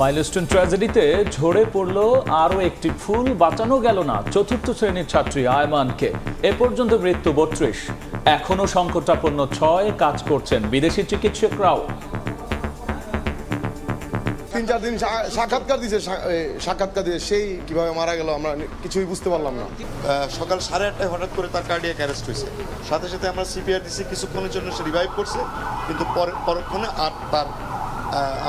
Milestone ট্র্যাজেডিতে ঝরে পড়ল আরও একটি ফুল, বাঁচানো গেল না চতুর্থ শ্রেণীর ছাত্রী আয়মানকে। এ পর্যন্ত মৃত্যু ৩২, এখনও সংকটাপন্ন ৬, কাজ করছেন বিদেশি চিকিৎসকরাও। ৩-৪ দিন সাক্ষাৎকার দিয়ে সেই কিভাবে মারা গেল আমরা কিছুই বুঝতে পারলাম না। সকাল 8:30 হঠাৎ করে তার কার্ডিয়াক অ্যারেস্ট হয়েছে। সাথে সাথে আমরা সিপিআর দিছি, কিছুক্ষণের জন্য সে রিভাইভ করছে, কিন্তু পরক্ষণে আর তার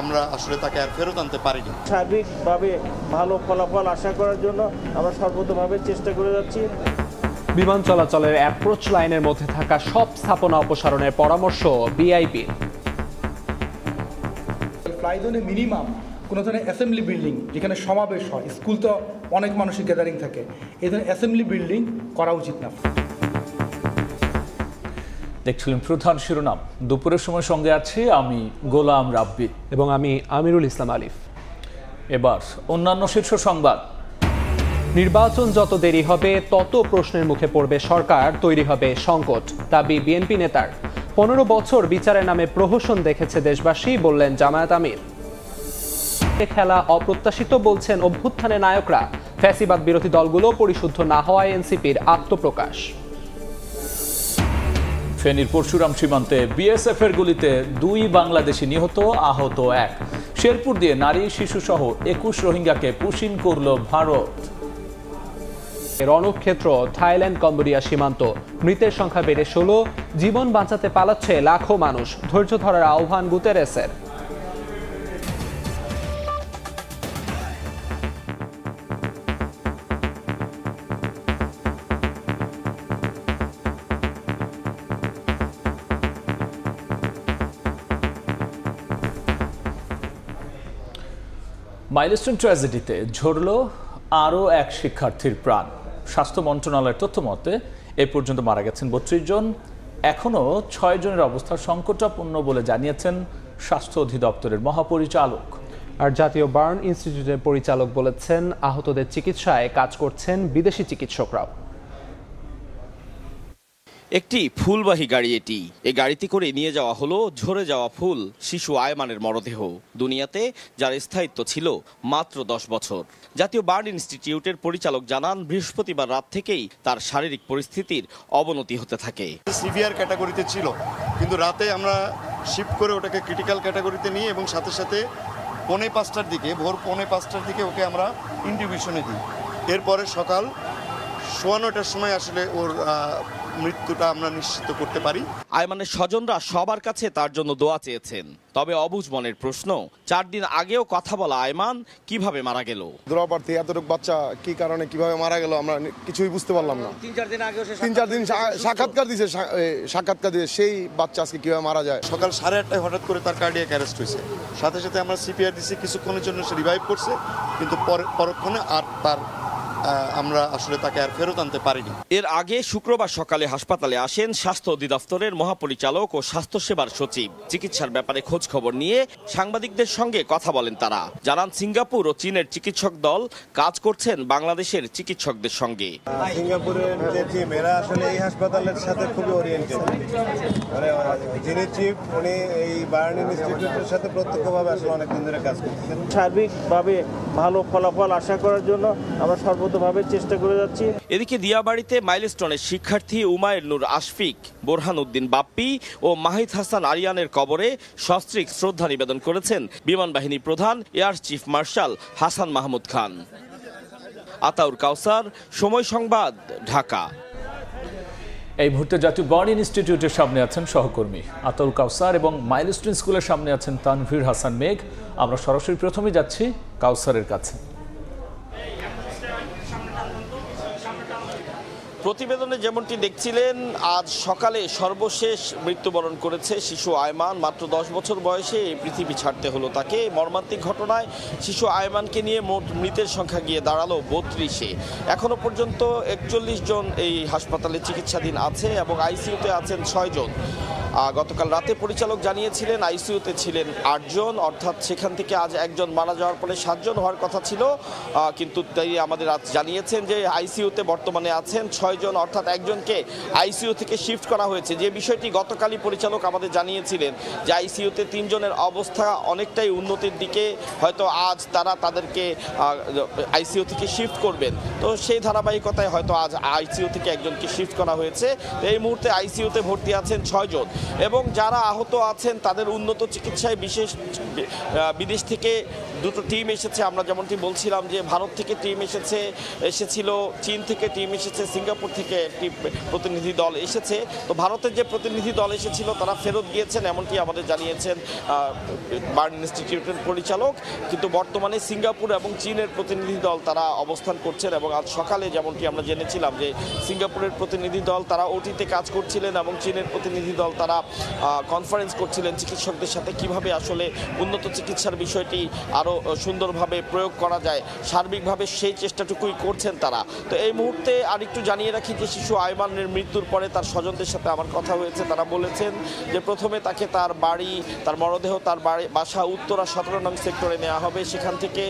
আমরা আসলে তাকে আর ফেরত আনতে পারিনি। সার্বিকভাবে ভালো ফলাফল আশা করার জন্য আমরা সর্বতভাবে চেষ্টা করে যাচ্ছি। বিমান চলাচলের অ্যাপ্রোচ লাইনের মধ্যে থাকা সব স্থাপনা অপসারণের পরামর্শ বিআইপি। ফ্লাই জোনে মিনিমাম কোনো ধরনের অ্যাসেম্বলি বিল্ডিং যেখানে সমাবেশ হয়, স্কুল তো অনেক মানুষের গ্যাদারিং থাকে, এই ধরনের অ্যাসেম্বলি বিল্ডিং করা উচিত না। দেখছিলেন প্রধান শিরোনাম। দুপুরের সময় সঙ্গে আছি আমি গোলাম রাব্বি এবং আমি আমিরুল ইসলাম আলিফ। এবার অন্যান্য শীর্ষ সংবাদ। নির্বাচন যত দেরি হবে তত প্রশ্নের মুখে পড়বে সরকার, তৈরি হবে সংকট, দাবি বিএনপি নেতার। ১৫ বছর বিচারের নামে প্রহসন দেখেছে দেশবাসী, বললেন জামায়াত আমির। খেলা অপ্রত্যাশিত বলছেন অভ্যুত্থানের নায়করা। ফ্যাসিবাদ বিরোধী দলগুলো পরিশুদ্ধ না হওয়ায় এনসিপির আত্মপ্রকাশ। ফেনীর পরশুরাম সীমান্তে বিএসএফ এর গুলিতে ২ বাংলাদেশি নিহত, আহত ১। শেরপুর দিয়ে নারী শিশু সহ ২১ রোহিঙ্গাকে পুশিন করল ভারত। রণক্ষেত্র থাইল্যান্ড কম্বোডিয়া সীমান্ত, মৃতের সংখ্যা বেড়ে ১৬, জীবন বাঁচাতে পালাচ্ছে লাখো মানুষ, ধৈর্য ধরার আহ্বান গুতেরেসের। মাইলস্টোন ট্র্যাজেডিতে ঝরল আরও এক শিক্ষার্থীর প্রাণ। স্বাস্থ্য মন্ত্রণালয়ের তথ্য মতে এ পর্যন্ত মারা গেছেন ৩২ জন, এখনও ৬ জনের অবস্থা সংকটাপন্ন বলে জানিয়েছেন স্বাস্থ্য অধিদপ্তরের মহাপরিচালক। আর জাতীয় বার্ন ইনস্টিটিউটের পরিচালক বলেছেন আহতদের চিকিৎসায় কাজ করছেন বিদেশি চিকিৎসকরাও। একটি ফুলবাহী গাড়ি এটি। এই গাড়িতে করে নিয়ে যাওয়া হলো ঝরে যাওয়া ফুল শিশু আয়মানের মরদেহ, দুনিয়াতে যার স্থায়িত্ব ছিল মাত্র ১০ বছর। জাতীয় বার্ন ইনস্টিটিউটের পরিচালক জানান, বৃহস্পতিবার রাত থেকেই তার শারীরিক পরিস্থিতির অবনতি হতে থাকে। সিভিয়ার ক্যাটাগরিতে ছিল, কিন্তু রাতে আমরা শিফট করে ওটাকে ক্রিটিক্যাল ক্যাটাগরিতে নিই এবং সাথে সাথে ভোর ৫:৪:৫টার দিকে ওকে আমরা ইনটিউবিশনে দিই। এরপরে সকাল ৯:১টার সময় আসলে ওর মৃত্যুটা আমরা নিশ্চিত করতে পারি। আয়মানের স্বজনরা সবার কাছে তার জন্য দোয়া চেয়েছেন। তবে অবুঝ মনের প্রশ্ন, ৪ দিন আগেও কথা বলা আয়মান কিভাবে মারা গেল। দূরাপ্রার্থী এতটুকু বাচ্চা কি কারণে কিভাবে মারা গেল আমরা কিছুই বুঝতে পারলাম না। ৩-৪ দিন সাক্ষাৎকার দিয়ে সেই বাচ্চা আজকে কিভাবে মারা যায়। সকাল 8:30 হঠাৎ করে তার কার্ডিয়াক অ্যারেস্ট হয়েছে। সাথে সাথে আমরা সিপিআর দিছি, কিছুক্ষণের জন্য সে রিভাইভ করছে, কিন্তু পরক্ষণে আর তার আমরা আসলে তাকে আর ফেরত আনতে পারিনি। এর আগে শুক্রবার সকালে হাসপাতালে আসেন স্বাস্থ্য অধিদপ্তরের মহাপরিচালক ও স্বাস্থ্যসেবার সচিব। চিকিৎসার ব্যাপারে খোঁজ খবর নিয়ে সাংবাদিকদের সঙ্গে কথা বলেন তারা। জানান, সিঙ্গাপুর ও চীনের চিকিৎসক দল কাজ করছেন বাংলাদেশের চিকিৎসকদের সঙ্গে। সিঙ্গাপুরের যে টিম, এরা আসলে এই হাসপাতালের সাথে খুবই ওরিয়েন্টেড। মানে যিনি চিফ, উনি এই বার্ন ইনস্টিটিউটের সাথে প্রত্যক্ষভাবে আসলে অনেকদিন ধরে কাজ করছেন। সার্বিকভাবে ভালো ফলাফল আশা করার জন্য আমরা সর্বতভাবে চেষ্টা করে যাচ্ছি। এদিকে দিয়াবাড়িতে মাইলস্টোনের শিক্ষার্থী উমায়ের নূর আশফিক, বোরহান উদ্দিন বাপ্পি ও মাহিদ হাসান আরিয়ানের কবরে সস্ত্রীক শ্রদ্ধা নিবেদন করেছেন বিমান বাহিনী প্রধান air chief marshal Hasan Mahmud Khan. Ataur Kawsar, Somoy Sangbad, Dhaka. এই মুহূর্তে জাতীয় বার্ন ইনস্টিটিউটের সামনে আছেন সহকর্মী আতাউল কাউসার এবং মাইলস্টোন স্কুলের সামনে আছেন তানভীর হাসান মেঘ। আমরা সরাসরি প্রথমে যাচ্ছি কাউসারের কাছে। প্রতিবেদনে যেমনটি দেখছিলেন, আজ সকালে সর্বশেষ মৃত্যুবরণ করেছে শিশু আয়মান। মাত্র ১০ বছর বয়সে এই পৃথিবী ছাড়তে হলো তাকে। মর্মান্তিক ঘটনায় শিশু আয়মানকে নিয়ে মোট মৃতের সংখ্যা গিয়ে দাঁড়ালো ৩২-এ। এখনো পর্যন্ত ৪১ জন এই হাসপাতালে চিকিৎসাধীন আছে এবং আইসিইউতে আছেন ৬ জন। গতকাল রাতে পরিচালক জানিয়েছিলেন আইসিইউতে ছিলেন 8 জন, অর্থাৎ সেখান থেকে আজ একজন মারা যাওয়ার পরে 7 জন হওয়ার কথা ছিল, কিন্তু তাই আমাদের আজ জানিয়েছেন যে আইসিইউতে বর্তমানে আছেন 6 জন, অর্থাৎ একজনকে আইসিইউ থেকে শিফট করা হয়েছে। যে বিষয়টি গতকালই পরিচালক আমাদের জানিয়েছিলেন যে আইসিইউতে 3 জনের অবস্থা অনেকটাই উন্নতির দিকে, হয়তো আজ তারা তাদেরকে আইসিইউ থেকে শিফট করবেন। তো সেই ধারাবাহিকতায় হয়তো আজ আইসিইউ থেকে একজনকে শিফট করা হয়েছে। এই মুহূর্তে আইসিইউতে ভর্তি আছেন 6 জন, এবং যারা আহত আছেন তাদের উন্নত চিকিৎসায় বিদেশ থেকে 2টো টিম এসেছে। আমরা যেমনটি বলছিলাম যে ভারত থেকে টিম এসেছিল, চীন থেকে টিম এসেছে, সিঙ্গাপুর থেকে একটি প্রতিনিধি দল এসেছে। তো ভারতের যে প্রতিনিধি দল এসেছিল তারা ফেরত গিয়েছেন, এমনকি আমাদের জানিয়েছেন বার্ন ইনস্টিটিউটের পরিচালক। কিন্তু বর্তমানে সিঙ্গাপুর এবং চীনের প্রতিনিধি দল তারা অবস্থান করছেন, এবং আজ সকালে যেমনটি আমরা জেনেছিলাম যে সিঙ্গাপুরের প্রতিনিধি দল তারা ওটিতে কাজ করছিলেন, এবং চীনের প্রতিনিধি দল তারা কনফারেন্স করছিলেন চিকিৎসকদের সাথে কিভাবে আসলে উন্নত চিকিৎসার বিষয়টি আরও সুন্দরভাবে প্রয়োগ করা যায়, সার্বিকভাবে সেই চেষ্টাটুকুই করছেন তারা। তো এই মুহূর্তে আরেকটু জানিয়ে রাখি যে শিশু আয়মানের মৃত্যুর পরে তার স্বজনদের সাথে আমার কথা হয়েছে। তারা বলেছেন যে প্রথমে তাকে তার বাড়ি, তার মরদেহ তার বাসা উত্তরা 17 নং সেক্টরে নেওয়া হবে, সেখান থেকে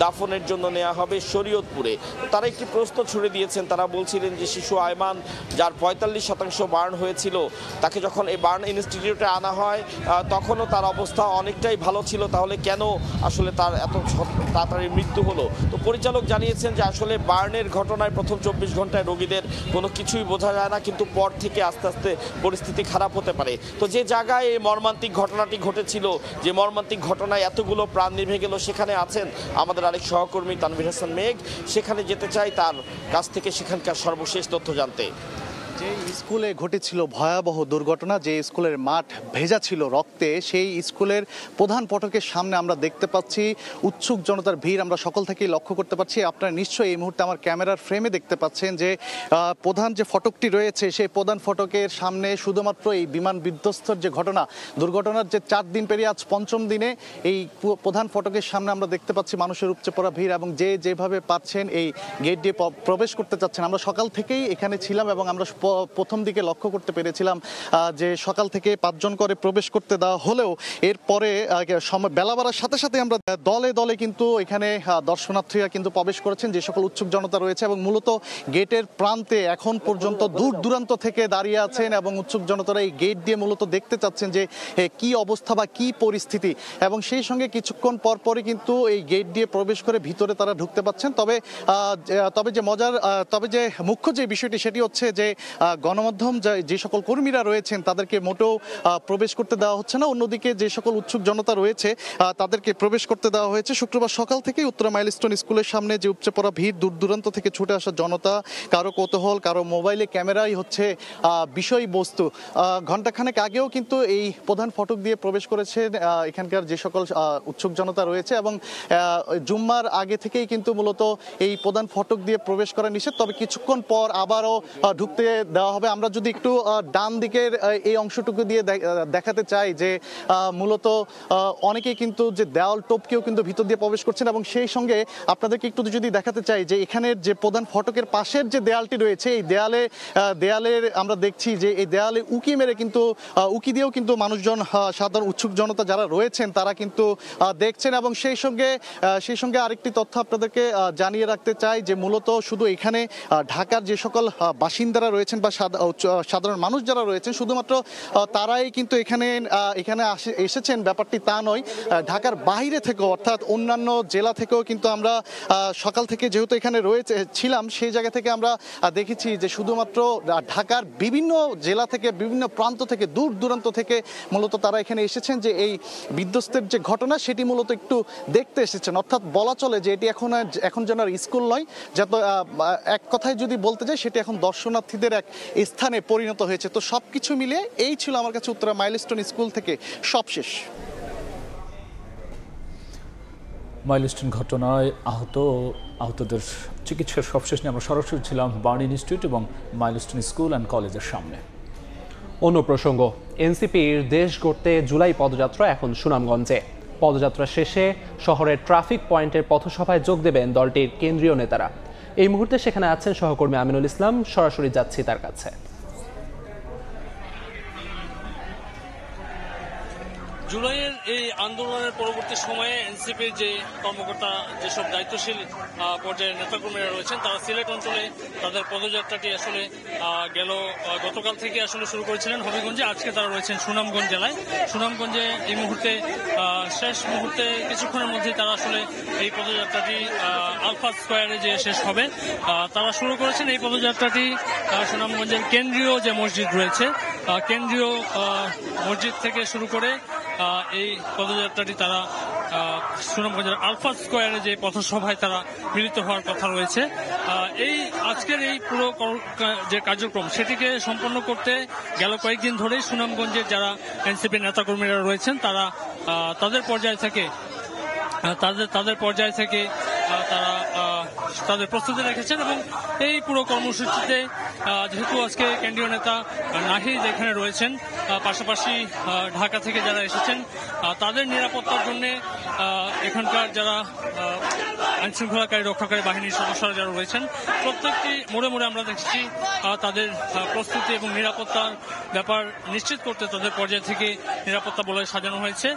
দাফনের জন্য নেওয়া হবে শরীয়তপুরে। তারা একটি প্রশ্ন ছুড়ে দিয়েছেন, তারা বলছিলেন যে শিশু আয়মান যার 45% বার্ন হয়েছিল, তাকে যখন এই বার্ন ইনস্টিটিউটে আনা হয় তখনও তার অবস্থা অনেকটাই ভালো ছিল, তাহলে কেন আসলে তার এত তাড়াতাড়ি মৃত্যু হলো? তো পরিচালক জানিয়েছেন যে আসলে বার্নের ঘটনায় প্রথম 24 ঘন্টায় রোগীদের কোনো কিছুই বোঝা যায় না, কিন্তু পর থেকে আস্তে আস্তে পরিস্থিতি খারাপ হতে পারে। তো যে জায়গায় এই মর্মান্তিক ঘটনাটি ঘটেছিল, যে মর্মান্তিক ঘটনায় এতগুলো প্রাণ নিভে গেল, সেখানে আছেন আমাদের আরেক সহকর্মী তানভীর হাসান মেঘ। সেখানে যেতে চাই তার কাছ থেকে সেখানকার সর্বশেষ তথ্য জানতে। যে স্কুলে ঘটেছিল ভয়াবহ দুর্ঘটনা, যে স্কুলের মাঠ ভেজা ছিল রক্তে, সেই স্কুলের প্রধান ফটকের সামনে আমরা দেখতে পাচ্ছি উৎসুক জনতার ভিড় আমরা সকল থেকেই লক্ষ্য করতে পারছি। আপনারা নিশ্চয়ই এই মুহূর্তে আমার ক্যামেরার ফ্রেমে দেখতে পাচ্ছেন যে প্রধান যে ফটকটি রয়েছে সেই প্রধান ফটকের সামনে শুধুমাত্র এই বিমান বিধ্বস্তর যে দুর্ঘটনার যে 4 দিন পেরিয়ে আজ 5ম দিনে এই প্রধান ফটকের সামনে আমরা দেখতে পাচ্ছি মানুষের উপচে পড়া ভিড়, এবং যেভাবে পাচ্ছেন এই গেট দিয়ে প্রবেশ করতে চাচ্ছেন। আমরা সকাল থেকেই এখানে ছিলাম এবং আমরা প্রথম দিকে লক্ষ্য করতে পেরেছিলাম যে সকাল থেকে 5 জন করে প্রবেশ করতে দেওয়া হলেও এরপরে বেলা বাড়ার সাথে সাথে আমরা দলে দলে কিন্তু এখানে দর্শনার্থীরা কিন্তু প্রবেশ করেছেন, যে সকল উৎসুক জনতা রয়েছে, এবং মূলত গেটের প্রান্তে এখন পর্যন্ত দূর দূরান্ত থেকে দাঁড়িয়ে আছেন এবং উৎসুক জনতারা এই গেট দিয়ে মূলত দেখতে চাচ্ছেন যে কি অবস্থা বা কি পরিস্থিতি, এবং সেই সঙ্গে কিছুক্ষণ পরপরই কিন্তু এই গেট দিয়ে প্রবেশ করে ভিতরে তারা ঢুকতে পাচ্ছেন। তবে যে মুখ্য যে বিষয়টি সেটি হচ্ছে যে গণমাধ্যম যে সকল কর্মীরা রয়েছেন তাদেরকে মোটেও প্রবেশ করতে দেওয়া হচ্ছে না। অন্যদিকে যে সকল উৎসুক জনতা রয়েছে তাদেরকে প্রবেশ করতে দেওয়া হয়েছে। শুক্রবার সকাল থেকেই উত্তরা মাইলস্টোন স্কুলের সামনে যে উপচে পড়া ভিড়, দূর দূরান্ত থেকে ছুটে আসা জনতা, কারো কৌতূহল, কারো মোবাইলে ক্যামেরাই হচ্ছে বিষয়বস্তু। ঘণ্টাখানেক আগেও কিন্তু এই প্রধান ফটক দিয়ে প্রবেশ করেছেন এখানকার যে সকল উৎসুক জনতা রয়েছে, এবং জুম্মার আগে থেকেই কিন্তু মূলত এই প্রধান ফটক দিয়ে প্রবেশ করা নিষেধ। তবে কিছুক্ষণ পর আবারও ঢুকতে দেওয়া হবে। আমরা যদি একটু ডান দিকের এই অংশটুকু দিয়ে দেখাতে চাই যে মূলত অনেকেই কিন্তু যে দেওয়াল টপকেও কিন্তু ভিতর দিয়ে প্রবেশ করছেন, এবং সেই সঙ্গে আপনাদেরকে একটু যদি দেখাতে চাই যে এখানের যে প্রধান ফটকের পাশের যে দেয়ালটি রয়েছে, এই দেয়ালের আমরা দেখছি যে এই দেয়ালে উকি মেরে কিন্তু উকি দিয়েও কিন্তু মানুষজন, সাধারণ উৎসুক জনতা যারা রয়েছেন তারা কিন্তু দেখছেন। এবং সেই সঙ্গে আরেকটি তথ্য আপনাদেরকে জানিয়ে রাখতে চাই যে মূলত শুধু এখানে ঢাকার যে সকল বাসিন্দারা রয়েছেন বা সাধারণ মানুষ যারা রয়েছেন শুধুমাত্র তারাই কিন্তু এখানে এসেছেন ব্যাপারটি তা নয়। ঢাকার বাইরে থেকেও, অর্থাৎ অন্যান্য জেলা থেকেও কিন্তু আমরা সকাল থেকে যেহেতু এখানে ছিলাম সেই জায়গা থেকে আমরা দেখেছি যে শুধুমাত্র ঢাকার বিভিন্ন জেলা থেকে, বিভিন্ন প্রান্ত থেকে, দূর দূরান্ত থেকে মূলত তারা এখানে এসেছেন যে এই বিধ্বস্তের যে ঘটনা সেটি মূলত একটু দেখতে এসেছেন। অর্থাৎ বলা চলে যে এটি এখন যেন আর স্কুল নয়, যত এক কথায় যদি বলতে যাই সেটি এখন দর্শনার্থীদের এক স্থানে পরিণত হয়েছে। তো সবকিছু মিলে এই ছিল আমার কাছে উত্তরা মাইলস্টোন স্কুল থেকে সবশেষ। মাইলস্টোন ঘটনায় আহতদের চিকিৎসার সবশেষ নিয়ে আমরা সরাসরি ছিলাম বার্ন ইনস্টিটিউট এবং মাইলস্টোন স্কুল অ্যান্ড কলেজের সামনে। অন্য প্রসঙ্গ, এনসিপির দেশ গড়তে জুলাই পদযাত্রা এখন সুনামগঞ্জে। পদযাত্রা শেষে শহরের ট্রাফিক পয়েন্টের পথসভায় যোগ দেবেন দলটির কেন্দ্রীয় নেতারা। এই মুহূর্তে সেখানে আছেন সহকর্মী আমিনুল ইসলাম, সরাসরি যাচ্ছি তার কাছে। জুলাইয়ের এই আন্দোলনের পরবর্তী সময়ে এনসিপির যে কর্মকর্তা যেসব দায়িত্বশীল পর্যায়ে নেতাকর্মীরা রয়েছেন তারা সিলেট অঞ্চলে তাদের পদযাত্রাটি আসলে গতকাল থেকে আসলে শুরু করেছিলেন হবিগঞ্জে। আজকে তারা রয়েছেন সুনামগঞ্জ জেলায়। সুনামগঞ্জে এই মুহূর্তে শেষ মুহূর্তে কিছুক্ষণের মধ্যে তারা আসলে এই পদযাত্রাটি আলফা স্কোয়ারে যে শেষ হবে তারা শুরু করেছেন এই পদযাত্রাটি সুনামগঞ্জের কেন্দ্রীয় যে মসজিদ রয়েছে কেন্দ্রীয় মসজিদ থেকে শুরু করে এই পদযাত্রাটি তারা সুনামগঞ্জের আলফা স্কোয়ারে যে পথসভায় তারা মিলিত হওয়ার কথা রয়েছে। এই আজকের এই পুরো যে কার্যক্রম সেটিকে সম্পন্ন করতে গেল কয়েকদিন ধরেই সুনামগঞ্জের যারা এনসিপি নেতাকর্মীরা রয়েছেন তারা তাদের পর্যায় থেকে তারা তাদের প্রস্তুতি রেখেছেন এবং এই পুরো কর্মসূচিতে যেহেতু আজকে কেন্দ্রীয় নেতা নাহিদ এখানে রয়েছেন, পাশাপাশি ঢাকা থেকে যারা এসেছেন তাদের নিরাপত্তার জন্য এখানকার যারা আইনশৃঙ্খলাকারী রক্ষাকারী বাহিনীর সদস্যরা যারা রয়েছেন প্রত্যেকটি মোড়ে মোড়ে আমরা দেখছি তাদের প্রস্তুতি এবং নিরাপত্তার ব্যাপার নিশ্চিত করতে তাদের পর্যায় থেকে নিরাপত্তা বলয় সাজানো হয়েছে।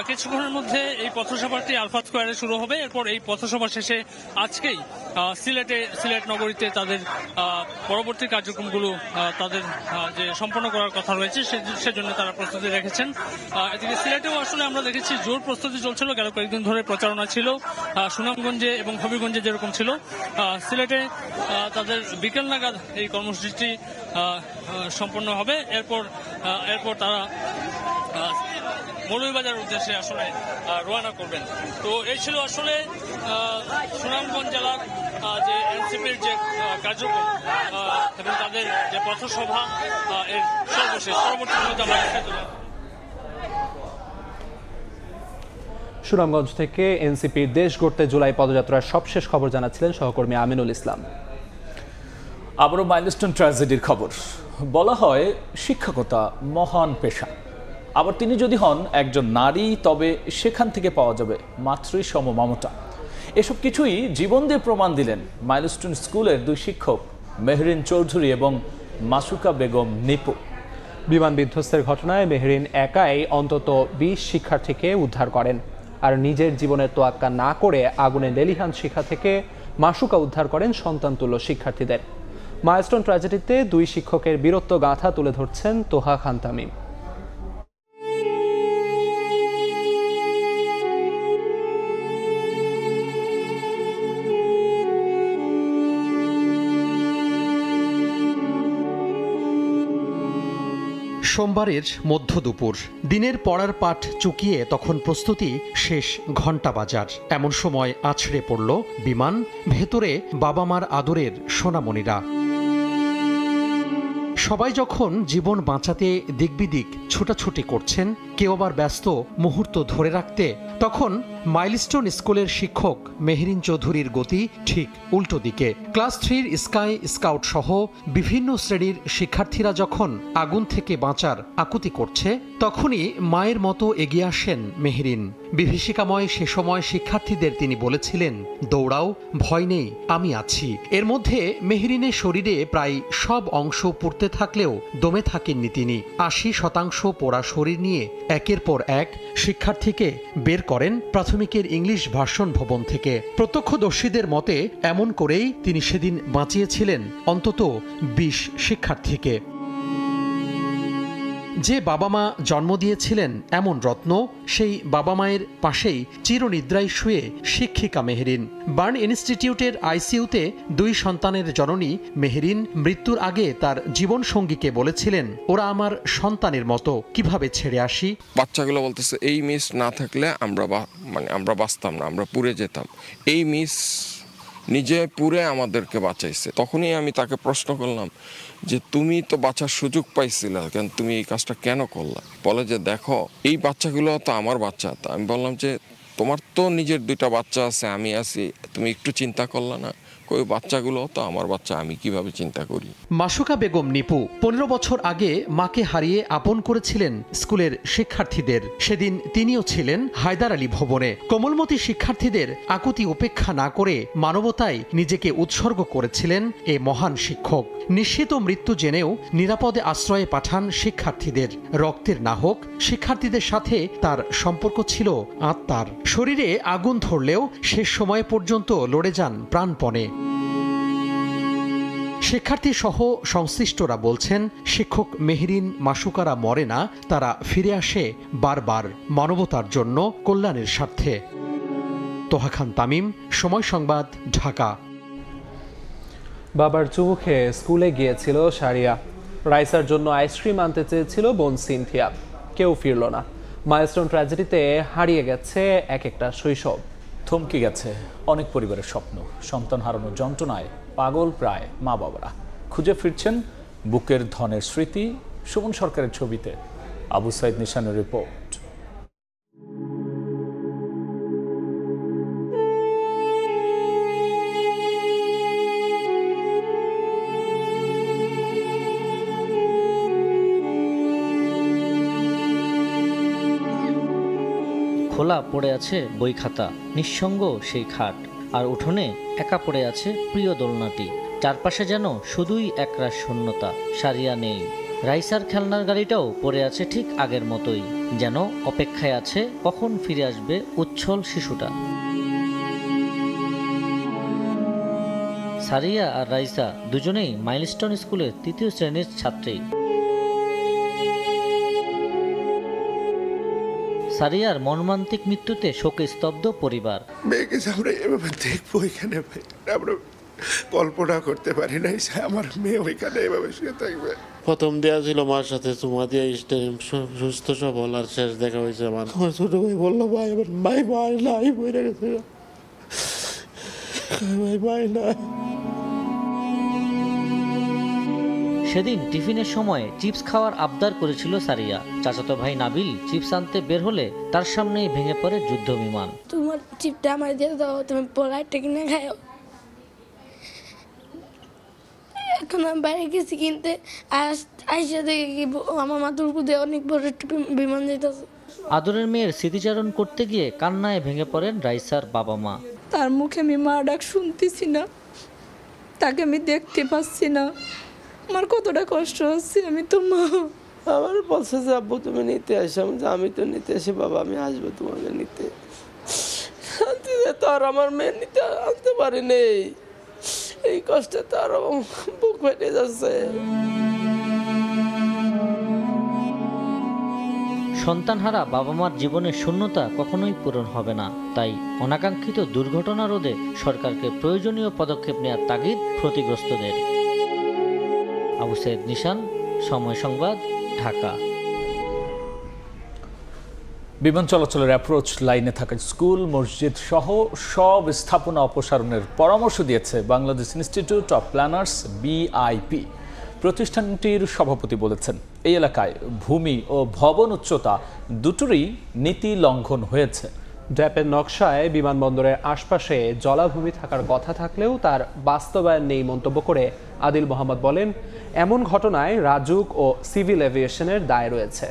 কিছুক্ষণের মধ্যে এই পথসভাটি আলফা স্কোয়ারে শুরু হবে। এরপর এই পথসভা শেষে আজকেই সিলেট নগরীতে তাদের পরবর্তী কার্যক্রমগুলো তাদের যে সম্পন্ন করার কথা রয়েছে সেজন্য তারা প্রস্তুতি রেখেছেন। এদিকে সিলেটেও আসলে আমরা দেখেছি জোর প্রস্তুতি চলছিল। গেল কয়েকদিন ধরে প্রচারণা ছিল সুনামগঞ্জে এবং হবিগঞ্জে যেরকম ছিল, সিলেটে তাদের বিকেল নাগাদ এই কর্মসূচিটি সম্পন্ন হবে। এরপর তারা মৌলভীবাজার উদ্দেশ্যে আসলে রওনা করবেন। তো এই ছিল আসলে সুনামগঞ্জ জেলার যে এনসিপির যে কার্যক্রম এবং তাদের যে পথসভা এর সর্বশেষ পরবর্তী সুনামগঞ্জ থেকে এনসিপির দেশ গড়তে জুলাই পদযাত্রার সবশেষ খবর জানাচ্ছিলেন সহকর্মী আমিনুল ইসলাম। আবারও মাইলস্টোন ট্র্যাজেডির খবর। বলা হয় শিক্ষকতা মহান পেশা, আবার তিনি যদি হন একজন নারী তবে সেখান থেকে পাওয়া যাবে মাতৃ সম মমতা। এসব কিছুই জীবন দিয়ে প্রমাণ দিলেন মাইলস্টোন স্কুলের দুই শিক্ষক মেহরিন চৌধুরী এবং মাসুকা বেগম নিপু। বিমান বিধ্বস্তের ঘটনায় মেহরিন একাই অন্তত 20 শিক্ষার্থীকে উদ্ধার করেন, আর নিজের জীবনের তোয়াক্কা না করে আগুনে লেলিহান শিখা থেকে মাসুকা উদ্ধার করেন সন্তানতুল্য শিক্ষার্থীদের। মাইলস্টোন ট্র্যাজেডিতে দুই শিক্ষকের বীরত্ব গাথা তুলে ধরছেন তোহা খান তামিম। সোমবারের মধ্য দুপুর, দিনের পড়ার পাঠ চুকিয়ে তখন প্রস্তুতি শেষ ঘণ্টা বাজার। এমন সময় আছড়ে পড়ল বিমান, ভেতরে বাবা মার আদরের সোনামণিরা। সবাই যখন জীবন বাঁচাতে দিকবিদিক ছোটাছুটি করছেন, কেউ আবার ব্যস্ত মুহূর্ত ধরে রাখতে, তখন মাইলস্টোন স্কুলের শিক্ষক মেহরিন চৌধুরীর গতি ঠিক উল্টো দিকে। ক্লাস 3 স্কাই স্কাউট সহ বিভিন্ন শ্রেণীর শিক্ষার্থীরা যখন আগুন থেকে বাঁচার আকুতি করছে, তখনই মায়ের মতো এগিয়ে আসেন মেহরিন। বিভীষিকাময় সে সময় শিক্ষার্থীদের তিনি বলেছিলেন, দৌড়াও, ভয় নেই, আমি আছি। এর মধ্যে মেহরিনের শরীরে প্রায় সব অংশ পুড়তে থাকলেও দমে থাকেননি তিনি। 80% পোড়া শরীর নিয়ে একের পর এক শিক্ষার্থীকে বের করেন প্রাথমিকের ইংলিশ ভার্সন ভবন থেকে। প্রত্যক্ষদর্শীদের মতে এমন করেই তিনি সেদিন বাঁচিয়েছিলেন অন্তত 20 শিক্ষার্থীকে। যে বাবা মা জন্ম দিয়েছিলেন এমন রত্ন, সেই বাবা মায়ের পাশেই চিরনিদ্রায় শুয়ে শিক্ষিকা মেহরিন। বার্ন ইনস্টিটিউটের আইসিইউতে 2 সন্তানের জননী মেহরিন মৃত্যুর আগে তার জীবনসঙ্গীকে বলেছিলেন, ওরা আমার সন্তানের মতো, কিভাবে ছেড়ে আসি। বাচ্চাগুলো বলতেছে এই মিস না থাকলে আমরা বাঁচতাম না, আমরা পুড়ে যেতাম। এই মিস নিজে পুরে আমাদেরকে বাঁচাইছে। তখনই আমি তাকে প্রশ্ন করলাম যে তুমি তো বাঁচার সুযোগ পাইছিলে, কেন তুমি এই কাজটা কেন করলা? বলে যে দেখো এই বাচ্চাগুলো তো আমার বাচ্চা। তা আমি বললাম যে তোমার তো নিজের 2টা বাচ্চা আছে, আমি আছি, তুমি একটু চিন্তা করলা না? ওই বাচ্চাগুলো তো আমার বাচ্চা, আমি কিভাবে চিন্তা করি। মাসুকা বেগম নিপু 15 বছর আগে মাকে হারিয়ে আপন করেছিলেন স্কুলের শিক্ষার্থীদের। সেদিন তিনিও ছিলেন হায়দার আলী ভবনে। কোমলমতি শিক্ষার্থীদের আকুতি উপেক্ষা না করে মানবতায় নিজেকে উৎসর্গ করেছিলেন এ মহান শিক্ষক। নিশ্চিত মৃত্যু জেনেও নিরাপদে আশ্রয়ে পাঠান শিক্ষার্থীদের। রক্তের না হোক, শিক্ষার্থীদের সাথে তার সম্পর্ক ছিল আত্মার। শরীরে আগুন ধরলেও শেষ সময় পর্যন্ত লড়ে যান প্রাণপণে। শিক্ষার্থী সহ সংশ্লিষ্টরা বলছেন, শিক্ষক মেহেরিন মাসুকারা মরে না, তারা ফিরে আসে বারবার, মানবতার জন্য, কল্যাণের স্বার্থে। তোহা খান তামিম, সময় সংবাদ, ঢাকা। বাবার চুমু খেয়ে স্কুলে গিয়েছিল সারিয়া। রাইসার জন্য আইসক্রিম আনতে চেয়েছিল বোন সিনথিয়া, কেউ ফিরল না। মাইলস্টোন ট্র্যাজেডিতে হারিয়ে গেছে এক একটা শৈশব। থমকে গেছে অনেক পরিবারের স্বপ্ন। সন্তান হারানোর যন্ত্রণায় পাগল প্রায় মা বাবারা। খুঁজে ফিরছেন বুকের ধনের স্মৃতি। সুমন সরকারের ছবিতে আবু সাইদ নিশানের রিপোর্ট। খোলা পড়ে আছে বই খাতা, নিঃসঙ্গ সেই খাট, আর উঠোনে একা পড়ে আছে প্রিয় দোলনাটি। চারপাশে যেন শুধুই একরাশ শূন্যতা, সারিয়া নেই। রাইসার খেলনার গাড়িটাও পড়ে আছে ঠিক আগের মতোই, যেন অপেক্ষায় আছে কখন ফিরে আসবে উচ্ছল শিশুটা। সারিয়া আর রাইসা দুজনেই মাইলস্টোন স্কুলের 3য় শ্রেণীর ছাত্রী। সারিয়ার মর্মান্তিক মৃত্যুতে শোকে স্তব্ধ পরিবার। মেয়েকে আমরা এভাবে দেখবো এখানে, আমরা কল্পনা করতে পারি নাই আমার মেয়ে ওইখানে এভাবে শুয়ে থাকবে। প্রথম দেওয়া ছিল মার সাথে চুমা দিয়ে সুস্থ সবল, আর শেষ দেখা হয়েছে আমার ছোট ভাই বললো, ভাই আমার ভাই নাই বইরে গেছে, ভাই নাই। সেদিন টিফিনের সময় চিপস খাওয়ার আবদার করেছিল সারিয়া। চাচাতো ভাই নাবিল চিপস আনতে বের হলে তার সামনেই ভেঙে পড়ে যুদ্ধ বিমান। তোমার চিপটা আমার দিয়ে দাও, তুমি পোলাইটা কিনে খাও। এখন আমি বাইরে গেছি কিনতে, আইসা দেখে কি আমার মাথার উপর দিয়ে অনেক বড় বিমান যেতেছে। আদরের মেয়ের স্মৃতিচারণ করতে গিয়ে কান্নায় ভেঙে পড়েন রাইসার বাবা মা। তার মুখে আমি মা ডাক শুনতেছি না, তাকে আমি দেখতে পাচ্ছি না, আমার কতটা কষ্ট হচ্ছে। আমি তো মা, আমার বলছে যে আব্বু তুমি নিতে আসো, আমি তো নিতে আসি বাবা, আমি আসবো তোমাকে নিতে। তো আর আমার মেয়ে নিতে আনতে পারি নেই, এই কষ্টে তো আরো বুক ফেটে যাচ্ছে। সন্তানহারা বাবা মার জীবনের শূন্যতা কখনোই পূরণ হবে না। তাই অনাকাঙ্ক্ষিত দুর্ঘটনা রোধে সরকারকে প্রয়োজনীয় পদক্ষেপ নেওয়ার তাগিদ ক্ষতিগ্রস্তদের। আবু সাইদ নিশান, সময় সংবাদ, ঢাকা। বিমান চলাচলের অ্যাপ্রোচ লাইনে থাকা স্কুল, মসজিদ সহ সব স্থাপনা অপসারণের পরামর্শ দিয়েছে Bangladesh institute of planners BIP। প্রতিষ্ঠানটির সভাপতি বলেছেন, এই এলাকায় ভূমি ও ভবন উচ্চতা দুটোরই নীতি লঙ্ঘন হয়েছে। ড্যাপের নকশায় বিমানবন্দরের আশপাশে জলাভূমি থাকার কথা থাকলেও তার বাস্তবায়ন নেই মন্তব্য করে আদিল মোহাম্মদ বলেন, এমন ঘটনায় রাজুক ও সিভিল এভিয়েশনের দায় রয়েছে।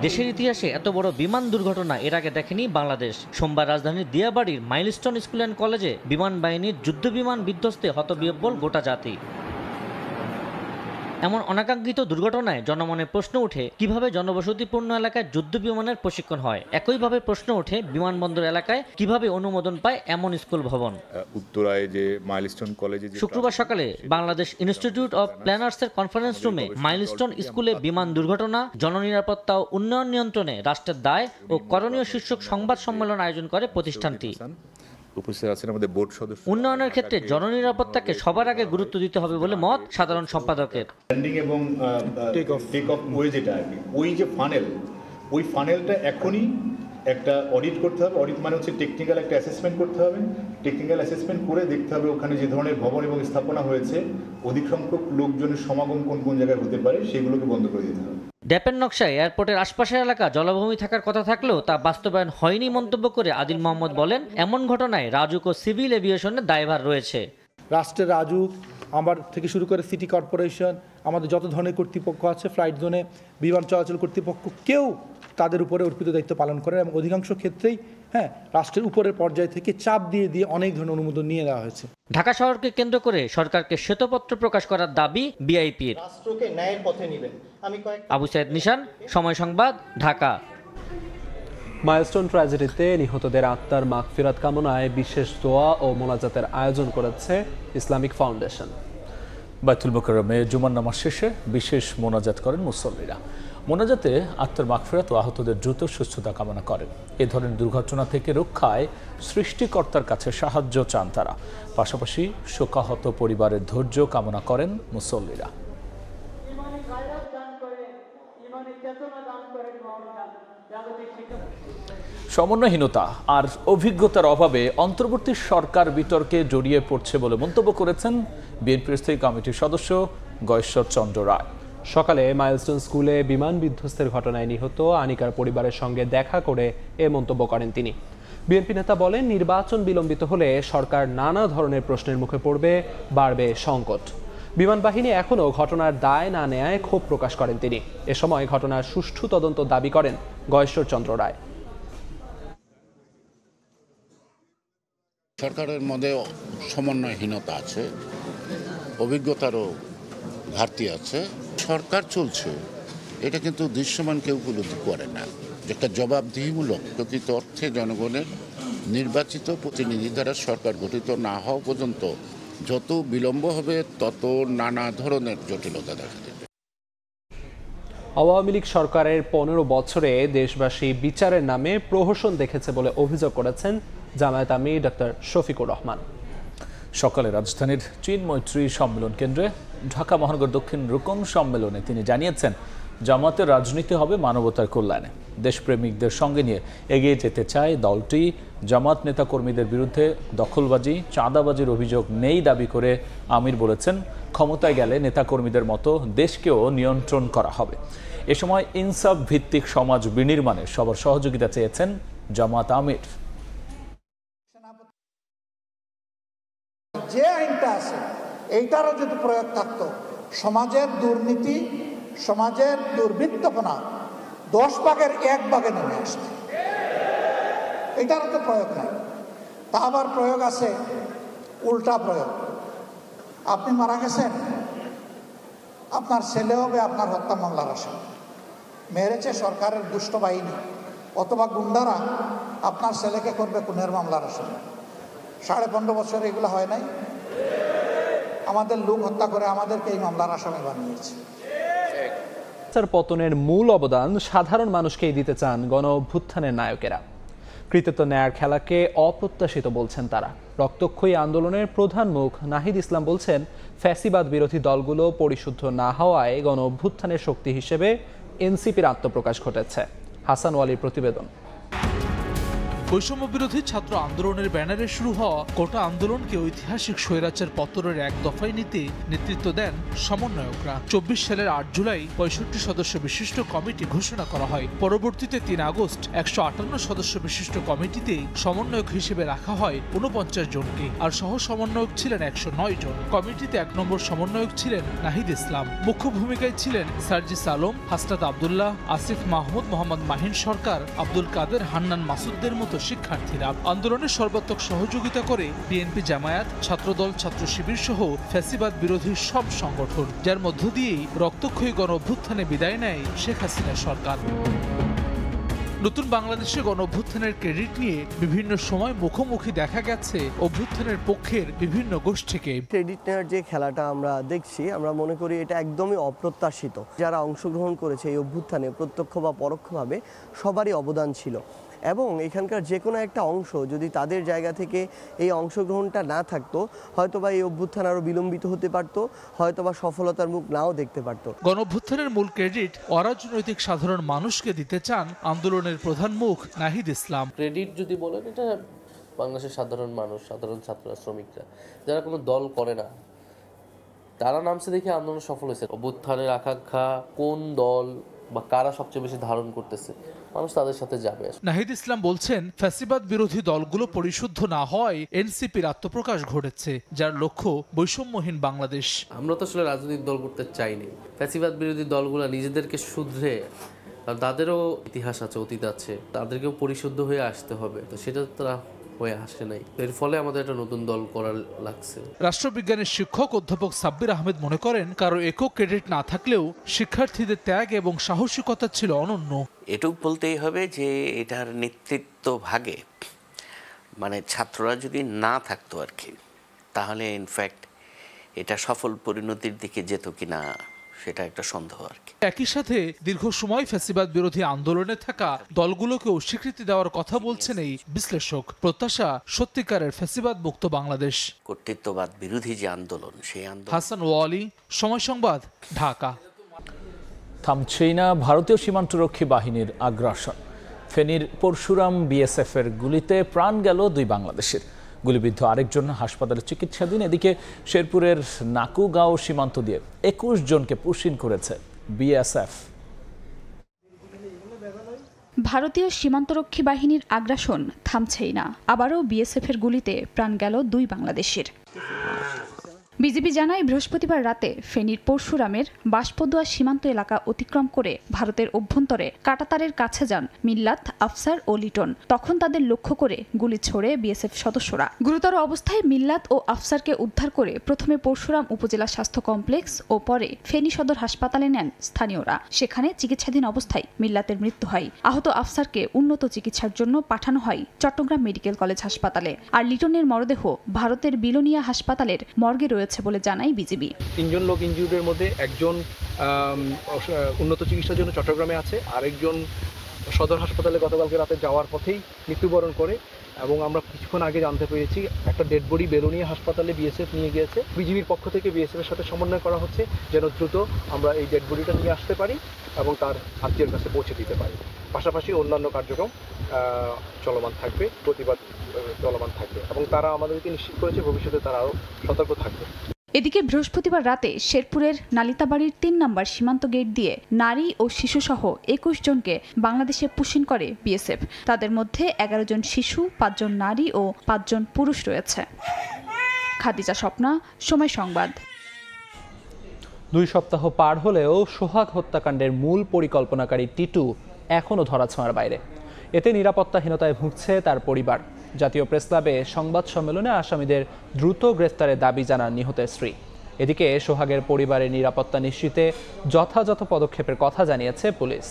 দেশের ইতিহাসে এত বড় বিমান দুর্ঘটনা এর আগে দেখেনি বাংলাদেশ। সোমবার রাজধানীর দিয়াবাড়ির মাইলস্টোন স্কুল অ্যান্ড কলেজে বিমান বাহিনীর যুদ্ধ বিমান বিধ্বস্তে হতবিহ্বল গোটা জাতি। এমন অনাকাঙ্ক্ষিত দুর্ঘটনায় জনমনে প্রশ্ন ওঠে, কিভাবে জনবসতিপূর্ণ এলাকায় যুদ্ধ বিমানের প্রশিক্ষণ হয়। একইভাবে প্রশ্ন ওঠে, বিমানবন্দর এলাকায় কিভাবে অনুমোদন পায় এমন স্কুল ভবন। উত্তরায় যে মাইলস্টোন কলেজে শুক্রবার সকালে বাংলাদেশ ইনস্টিটিউট অব প্ল্যানার্সের কনফারেন্স রুমে মাইলস্টোন স্কুলে বিমান দুর্ঘটনা, জননিরাপত্তা ও উন্নয়ন নিয়ন্ত্রণে রাষ্ট্রের দায় ও করণীয় শীর্ষক সংবাদ সম্মেলন আয়োজন করে প্রতিষ্ঠানটি। উপস্থিত আছেন আমাদের বোর্ড সদস্য। উন্নয়নের ক্ষেত্রে জননিরাপত্তাকে সবার আগে গুরুত্ব দিতে হবে বলে মত সাধারণ সম্পাদকের। ল্যান্ডিং এবং টেক অফ ওয়ে যেটা আর কি, ওই যে ফানেল, ওই ফানেলটা এখনই একটা অডিট করতে হবে। অডিট মানে হচ্ছে টেকনিক্যাল একটা অ্যাসেসমেন্ট করতে হবে। টেকনিক্যাল অ্যাসেসমেন্ট করে দেখতে হবে ওখানে যে ধরনের ভবন এবং স্থাপনা হয়েছে, অধিক সংখ্যক লোকজনের সমাগম কোন কোন জায়গায় হতে পারে, সেগুলোকে বন্ধ করে দিতে হবে। ড্যাপের নকশায় এয়ারপোর্টের আশপাশের এলাকা জলাভূমি থাকার কথা থাকলেও তা বাস্তবায়ন হয়নি মন্তব্য করে আদিল মোহাম্মদ বলেন, এমন ঘটনায় রাজুক ও সিভিল এভিয়েশনের দায়ভার রয়েছে। রাষ্ট্রের রাজুক আমার থেকে শুরু করে সিটি কর্পোরেশন, আমাদের যত ধরনের কর্তৃপক্ষ আছে, ফ্লাইট জোনে বিমান চলাচল কর্তৃপক্ষ, কেউ তাদের উপরে অর্পিত দায়িত্ব পালন করে এবং অধিকাংশ ক্ষেত্রেই রাষ্ট্রের উপরের পর্যায় থেকে চাপ দিয়ে অনেক ধরনের অনুমোদন নিয়ে দেওয়া হয়েছে। ঢাকা শহরকে কেন্দ্র করে সরকারকে শ্বেতপত্র প্রকাশ করার দাবি বিআইপির। রাষ্ট্রকে ন্যায়ের পথে নেবেন। আবু সাইদ নিশান, সময় সংবাদ, ঢাকা। মাইলস্টোন ট্র্যাজেডিতে নিহতদের আত্মার মাগফিরাত কামনায় বিশেষ দোয়া ও মোনাজাতের আয়োজন করেছে ইসলামিক ফাউন্ডেশন। বাইতুল মোকাররমে জুমার নামাজ শেষে বিশেষ মোনাজাত করেন মুসল্লিরা। মোনাজাতে আত্মার মাগফিরাত ও আহতদের দ্রুত সুস্থতা কামনা করেন। এ ধরনের দুর্ঘটনা থেকে রক্ষায় সৃষ্টিকর্তার কাছে সাহায্য চান তারা। পাশাপাশি শোকাহত পরিবারের ধৈর্য কামনা করেন মুসল্লিরা। সমন্বয়হীনতা আর অভিজ্ঞতার অভাবে অন্তর্বর্তী সরকার বিতর্কে জড়িয়ে পড়ছে বলে মন্তব্য করেছেন বিএনপির স্থায়ী কমিটির সদস্য গয়েশ্বর চন্দ্র রায়। সকালে মাইলস্টোন স্কুলে বিমান বিধ্বস্তের ঘটনায় নিহত আনিকার পরিবারের সঙ্গে দেখা করে এ মন্তব্য করেন তিনি। বিএনপি নেতা বলেন, নির্বাচন বিলম্বিত হলে সরকার নানা ধরনের প্রশ্নের মুখে পড়বে, বাড়বে সংকট। বিমান বাহিনী এখনও ঘটনার দায় না নেয়ায় ক্ষোভ প্রকাশ করেন তিনি। এ সময় ঘটনার সুষ্ঠু তদন্ত দাবি করেন গয়েশ্বর চন্দ্র রায়। সরকারের মধ্যে সমন্বয়হীনতা আছে, অভিজ্ঞতারও ঘাটতি আছে। সরকার চলছে, এটা কিন্তু দৃশ্যমান কেউ উপলব্ধি করে না। একটা জবাবদিহিমূলক প্রকৃত অর্থে জনগণের নির্বাচিত প্রতিনিধি দ্বারা সরকার গঠিত না হওয়া পর্যন্ত যত বিলম্ব হবে তত নানা ধরনের জটিলতা দেখা দেবে। আওয়ামী লীগ সরকারের 15 বছরে দেশবাসী বিচারের নামে প্রহসন দেখেছে বলে অভিযোগ করেছেন জামায়াত আমির ডক্টর শফিকুর রহমান। সকালে রাজধানীর চীন মৈত্রী সম্মেলন কেন্দ্রে ঢাকা মহানগর দক্ষিণ রুকন সম্মেলনে তিনি জানিয়েছেন, জামায়াতের রাজনীতি হবে মানবতার কল্যাণে। দেশপ্রেমিকদের সঙ্গে নিয়ে এগিয়ে যেতে চায় দলটি। জামায়াত নেতাকর্মীদের বিরুদ্ধে দখলবাজি, চাঁদাবাজির অভিযোগ নেই দাবি করে আমির বলেছেন, ক্ষমতায় গেলে নেতাকর্মীদের মতো দেশকেও নিয়ন্ত্রণ করা হবে। এ সময় ইনসাফ ভিত্তিক সমাজ বিনির্মাণে সবার সহযোগিতা চেয়েছেন জামায়াত আমির। যে আইনটা আছে এইটারও যদি প্রয়োগ থাকতো, সমাজের দুর্নীতি, সমাজের দুর্বৃত্তপনা 10 ভাগের 1 ভাগে নেমে আসছে। এটারও তো প্রয়োগ নাই। তা আবার প্রয়োগ আছে উল্টা প্রয়োগ। আপনি মারা গেছেন, আপনার ছেলে হবে আপনার হত্যা মামলার আসামি। মেরেছে সরকারের দুষ্ট বাহিনী অথবা গুন্ডারা, আপনার ছেলেকে করবে খুনের মামলার আসামি। 15.5 বছর এগুলো হয় নাই। আমাদের লোক হত্যা করে আমাদেরকে এই মামলার আসামি বানিয়েছে। পতনের মূল অবদান সাধারণ মানুষকেই দিতে চান গণ অভ্যুত্থানের নায়কেরা। কৃতিত্ব নেয়ার খেলাকে অপ্রত্যাশিত বলছেন তারা। রক্তক্ষয়ী আন্দোলনের প্রধান মুখ নাহিদ ইসলাম বলছেন, ফ্যাসিবাদ বিরোধী দলগুলো পরিশুদ্ধ না হওয়ায় গণ অভ্যুত্থানের শক্তি হিসেবে এনসিপির আত্মপ্রকাশ ঘটেছে। হাসান ওয়ালির প্রতিবেদন। বৈষম্য বিরোধী ছাত্র আন্দোলনের ব্যানারে শুরু হওয়া কোটা আন্দোলনকে ঐতিহাসিক স্বৈরাচার পতনের এক দফায় নিতে নেতৃত্ব দেন সমন্বয়করা। 24 সালের 8 জুলাই 65 সদস্য বিশিষ্ট কমিটি ঘোষণা করা হয়। পরবর্তীতে 3 আগস্ট 158 সদস্য বিশিষ্ট কমিটিতে সমন্বয়ক হিসেবে রাখা হয় 49 জনকে, আর সহ সমন্বয়ক ছিলেন 109 জন। কমিটিতে 1 নম্বর সমন্বয়ক ছিলেন নাহিদ ইসলাম। মুখ্য ভূমিকায় ছিলেন সার্জিস আলম, হাসনাত আবদুল্লাহ, আসিফ মাহমুদ, মোহাম্মদ মাহিন সরকার, আব্দুল কাদের, হান্নান মাসুদদের মতো শিক্ষার্থীরা। আন্দোলনের সর্বাত্মক সহযোগিতা করে বিএনপি, জামায়াত, ছাত্রদল, ছাত্র শিবির সহ ফ্যাসিবাদ বিরোধী সব সংগঠন, যার মধ্য দিয়েই রক্তক্ষয়ী গণ অভ্যুত্থানে বিদায় নেয় শেখ হাসিনা সরকার। নতুন বাংলাদেশে গণ অভ্যুত্থানের ক্রেডিট নিয়ে বিভিন্ন সময় মুখোমুখি দেখা গেছে অভ্যুত্থানের পক্ষের বিভিন্ন গোষ্ঠীকে। ক্রেডিট নেওয়ার যে খেলাটা আমরা দেখছি, আমরা মনে করি এটা একদমই অপ্রত্যাশিত। যারা অংশগ্রহণ করেছে এই অভ্যুত্থানে প্রত্যক্ষ বা পরোক্ষভাবে সবারই অবদান ছিল, এবং এখানকার যে কোনো একটা অংশ যদি তাদের জায়গা থেকে এই অংশগ্রহণটা না থাকতো, হয়তোবা এই অভ্যুত্থান আরও বিলম্বিত হতে পারতো, হয়তোবা সফলতার মুখ নাও দেখতে পারতো। গণ অভ্যুত্থানের মূল ক্রেডিট অরাজনৈতিক সাধারণ মানুষকে দিতে চান আন্দোলনের প্রধান মুখ নাহিদ ইসলাম। ক্রেডিট যদি বলেন, এটা বাংলাদেশের সাধারণ মানুষ, সাধারণ ছাত্ররা, শ্রমিকরা, যারা কোনো দল করে না, তারা নামছে দেখে আন্দোলন সফল হয়েছে। অভ্যুত্থানের আকাঙ্ক্ষা কোন দল বা কারা সবচেয়ে বেশি ধারণ করতেছে, মানুষ তাদের সাথে যাবে। নাহিদ ইসলাম বলছেন, ফ্যাসিবাদ বিরোধী দলগুলো পরিশুদ্ধ না হয় এনসিপির আত্মপ্রকাশ ঘটেছে, যার লক্ষ্য বৈষম্যহীন বাংলাদেশ। আমরা তো আসলে রাজনৈতিক দল করতে চাইনি। ফ্যাসিবাদ বিরোধী দলগুলো নিজেদেরকে শুধরে, কারণ তাদেরও ইতিহাস আছে, অতীত আছে, তাদেরকেও পরিশুদ্ধ হয়ে আসতে হবে, তো সেটা তারা হয়ে আসে নাই। এর ফলে আমাদের একটা নতুন দল করার লাগছে। রাষ্ট্রবিজ্ঞানের শিক্ষক অধ্যাপক সাব্বির আহমেদ মনে করেন, কারো একক ক্রেডিট না থাকলেও শিক্ষার্থীদের ত্যাগ এবং সাহসিকতা ছিল অনন্য। এটুক বলতেই হবে যে এটার নেতৃত্ব ভাগে মানে ছাত্ররা যদি না থাকতো আর কি, তাহলে ইনফ্যাক্ট এটা সফল পরিণতির দিকে যেত কিনা সেটা একটা সন্দেহ আর কি। একই সাথে দীর্ঘ সময় ফ্যাসিবাদ বিরোধী আন্দোলনে থাকা দলগুলোকেও স্বীকৃতি দেওয়ার কথা বলছেন এই বিশ্লেষক। প্রত্যাশা সত্যিকারের ফ্যাসিবাদ মুক্ত বাংলাদেশ। কর্তৃত্ববাদ বিরোধী যে আন্দোলন, সেই আন্দোলন। হাসান ওয়ালি, সময় সংবাদ, ঢাকা। থামছেই না ভারতীয় সীমান্তরক্ষী বাহিনীর আগ্রাসন। ফেনীর পরশুরাম বিএসএফের গুলিতে প্রাণ গেল 2 বাংলাদেশের। গুলিবিদ্ধ আরেকজন হাসপাতালে চিকিৎসাধীন। এদিকে শেরপুরের নাকুগাঁও সীমান্ত দিয়ে 21 জনকে পুশিন করেছে বিএসএফ। ভারতীয় সীমান্তরক্ষী বাহিনীর আগ্রাসন থামছেই না। আবারও বিএসএফের গুলিতে প্রাণ গেল 2 বাংলাদেশের। বিজিবি জানায়, বৃহস্পতিবার রাতে ফেনীর পরশুরামের বাঁশপদুয়া সীমান্ত এলাকা অতিক্রম করে ভারতের অভ্যন্তরে কাঁটাতারের কাছে যান মিল্লাত, আফসার ও লিটন। তখন তাদের লক্ষ্য করে গুলি ছোড়ে বিএসএফ সদস্যরা। গুরুতর অবস্থায় মিল্লাত ও আফসারকে উদ্ধার করে প্রথমে পরশুরাম উপজেলা স্বাস্থ্য কমপ্লেক্স ও পরে ফেনী সদর হাসপাতালে নেন স্থানীয়রা। সেখানে চিকিৎসাধীন অবস্থায় মিল্লাতের মৃত্যু হয়। আহত আফসারকে উন্নত চিকিৎসার জন্য পাঠানো হয় চট্টগ্রাম মেডিকেল কলেজ হাসপাতালে। আর লিটনের মরদেহ ভারতের বিলোনিয়া হাসপাতালের মর্গে রয়েছে বলে জানায় বিজিবি। 3 জন লোক ইনজিউর্ডের মধ্যে একজন উন্নত চিকিৎসার জন্য চট্টগ্রামে আছে, আরেকজন সদর হাসপাতালে গতকালকে রাতে যাওয়ার পথেই মৃত্যুবরণ করে। এবং আমরা কিছুক্ষণ আগে জানতে পেরেছি একটা ডেড বডি বেলোনিয়া হাসপাতালে বিএসএফ নিয়ে গিয়েছে। বিজিবির পক্ষ থেকে বিএসএফ এর সাথে সমন্বয় করা হচ্ছে যেন দ্রুত আমরা এই ডেড বডিটা নিয়ে আসতে পারি এবং তার আত্মীয়ের কাছে পৌঁছে দিতে পারি। পাশাপাশি অন্যান্য কার্যক্রম চলমান থাকবে, প্রতিবাদ চলমান থাকবে এবং তারা আমাদেরকে নিশ্চিত করেছে ভবিষ্যতে তারা আরও সতর্ক থাকবে। এদিকে বৃহস্পতিবার রাতে শেরপুরের নালিতাবাড়ির 3 নম্বর সীমান্ত গেট দিয়ে নারী ও শিশুসহ 21 জনকে বাংলাদেশে পুশিন করে বিএসএফ। তাদের মধ্যে 11 জন শিশু, 5 জন নারী ও 5 জন পুরুষ রয়েছে। খাদিজা স্বপ্না, সময় সংবাদ। 2 সপ্তাহ পার হলেও সোহাগ হত্যাকাণ্ডের মূল পরিকল্পনাকারী টিটু এখনও ধরাছোঁয়ার বাইরে। এতে নিরাপত্তাহীনতায় ভুগছে তার পরিবার। জাতীয় প্রেসক্লাবে সংবাদ সম্মেলনে আসামিদের দ্রুত গ্রেফতারের দাবি জানান নিহতের স্ত্রী। এদিকে সোহাগের পরিবারের নিরাপত্তা নিশ্চিতে যথাযথ পদক্ষেপের কথা জানিয়েছে পুলিশ।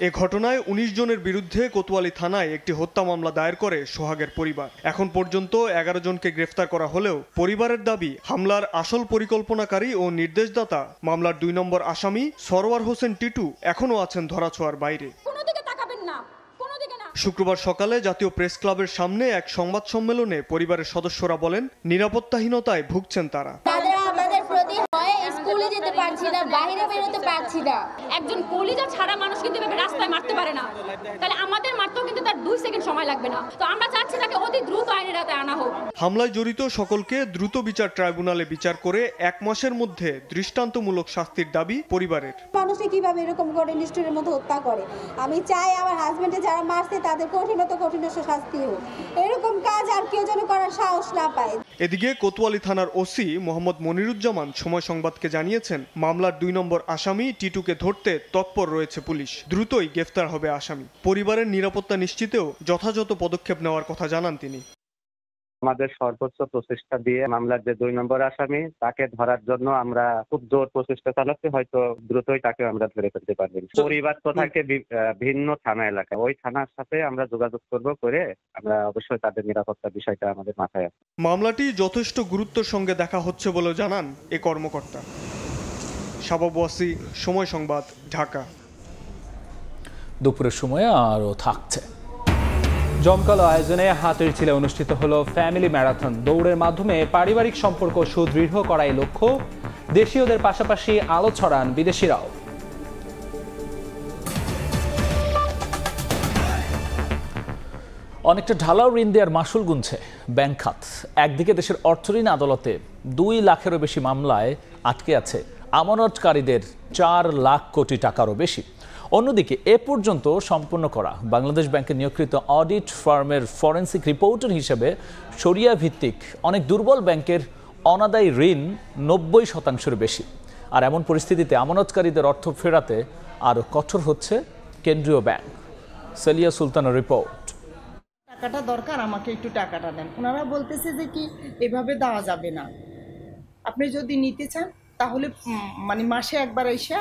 এ ঘটনায় 19 জনের বিরুদ্ধে কোতোয়ালি থানায় একটি হত্যা মামলা দায়ের করে সোহাগের পরিবার। এখন পর্যন্ত 11 জনকে গ্রেফতার করা হলেও পরিবারের দাবি, হামলার আসল পরিকল্পনাকারী ও নির্দেশদাতা মামলার 2 নম্বর আসামি সরওয়ার হোসেন টিটু এখনও আছেন ধরাছোঁয়ার বাইরে। শুক্রবার সকালে জাতীয় প্রেস ক্লাবের সামনে এক সংবাদ সম্মেলনে পরিবারের সদস্যরা বলেন, নিরাপত্তাহীনতায় ভুগছেন তারা। স্কুলে যেতে পারছি না, বাইরে বেরোতে পারছি না। একজন কলিজা ছাড়া মানুষ কিন্তু রাস্তায় মারতে পারে না, তাহলে আমাদের মারতেও কিন্তু তার 2 সেকেন্ড সময় লাগবে না। তো আমরা চাচ্ছি তাকে অতি দ্রুত আইনের আওতায় আনা হোক। হামলায় জড়িত সকলকে দ্রুত বিচার ট্রাইব্যুনালে বিচার করে 1 মাসের মধ্যে দৃষ্টান্তমূলক শাস্তির দাবি পরিবারের। মানুষে কিভাবে এরকম করে নিষ্ঠুরের মতো হত্যা করে? আমি চাই আমার হাজবেন্ডে যারা মারছে তাদের কঠিন শাস্তি হোক। এরকম কাজ আর কেউ যেন করার সাহস না পায়। এদিকে কোতোয়ালি থানার ওসি মোহাম্মদ মনিরুজ্জামান সময় সংবাদকে জানিয়েছেন, মামলার 2 নম্বর আসামি টিটুকে ধরতে তৎপর রয়েছে পুলিশ। দ্রুতই গ্রেফতার হবে আসামি। পরিবারের নিরাপত্তা নিশ্চিতেও যথাযথ পদক্ষেপ নেওয়ার কথা জানান তিনি। আমাদের সর্বোচ্চ প্রচেষ্টা দিয়ে মামলার যে 2 নম্বর আসামি তাকে ধরার জন্য আমরা খুব জোর প্রচেষ্টা চালাচ্ছি। হয়তো দ্রুতই তাকে আমরা ধরে ফেলতে পারবেন। পরিবার তো থাকে ভিন্ন থানা এলাকায়, ওই থানার সাথে আমরা যোগাযোগ করে আমরা অবশ্যই তাদের নিরাপত্তা বিষয়টা আমাদের মাথায় আছে। মামলাটি যথেষ্ট গুরুত্বের সঙ্গে দেখা হচ্ছে বলে জানান এ কর্মকর্তা। শাবাব ওয়াসি, সময় সংবাদ, ঢাকা। দুপুরের সময় আরও থাকছে। জমকালো আয়োজনে হাতিরঝিলে অনুষ্ঠিত হলো ফ্যামিলি ম্যারাথন। দৌড়ের মাধ্যমে পারিবারিক সম্পর্ক সুদৃঢ় করাই লক্ষ্য। দেশীয়দের পাশাপাশি আলো ছড়ান বিদেশিরাও। অনেকটা ঢালাও ঋণ দেওয়ার মাসুল গুনছে ব্যাংক খাত। একদিকে দেশের অর্থঋণ আদালতে 2 লাখেরও বেশি মামলায় আটকে আছে আমানতকারীদের 4 লাখ কোটি টাকারও বেশি। অন্যদিকে এ পর্যন্ত সম্পন্ন করা বাংলাদেশ ব্যাংকে নিয়োগকৃত অডিট ফার্মের ফরেন্সিক রিপোর্টের হিসেবে শরিয়া ভিত্তিক অনেক দুর্বল ব্যাংকের অনাদায়ী ঋণ 90%-এর বেশি। আর এমন পরিস্থিতিতে আমানতকারীদের অর্থ ফেরাতে আরও কঠোর হচ্ছে কেন্দ্রীয় ব্যাংক। সেলিয়া সুলতানের রিপোর্ট। টাকাটা দরকার, আমাকে একটু টাকাটা দেন। ওনারা বলতেছে যে কি এভাবে দেওয়া যাবে না, আপনি যদি নিতে চান তাহলে মানে মাসে একবার এসে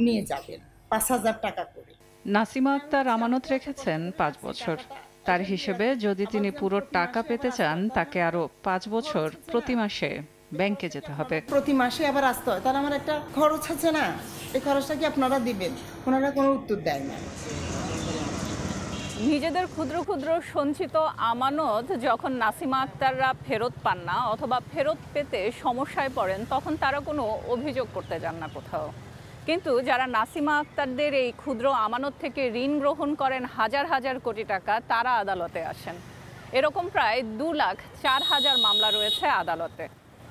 নিয়ে যাবেন 5,000 টাকা করে। নাসিমা আক্তার আমানত রেখেছেন 5 বছর। তার হিসেবে যদি তিনি পুরো টাকা পেতে চান তাকে আরো 5 বছর প্রতি মাসে ব্যাংকে যেতে হবে। প্রতি মাসে আবার আসতে হয়, তার আমার একটা খরচ আছে না, এই খরচটা কি আপনারা দিবেন? ওনারা কোনো উত্তর দেয় না। নিজেদের ক্ষুদ্র ক্ষুদ্র সঞ্চিত আমানত যখন নাসিমা আক্তাররা ফেরত পান না অথবা ফেরত পেতে সমস্যায় পড়েন, তখন তারা কোনো অভিযোগ করতে যান না কোথাও। কিন্তু যারা নাসিমা আক্তারদের এই ক্ষুদ্র আমানত থেকে ঋণ গ্রহণ করেন হাজার হাজার কোটি টাকা, তারা আদালতে আসেন। এরকম প্রায় 2,04,000 মামলা রয়েছে আদালতে।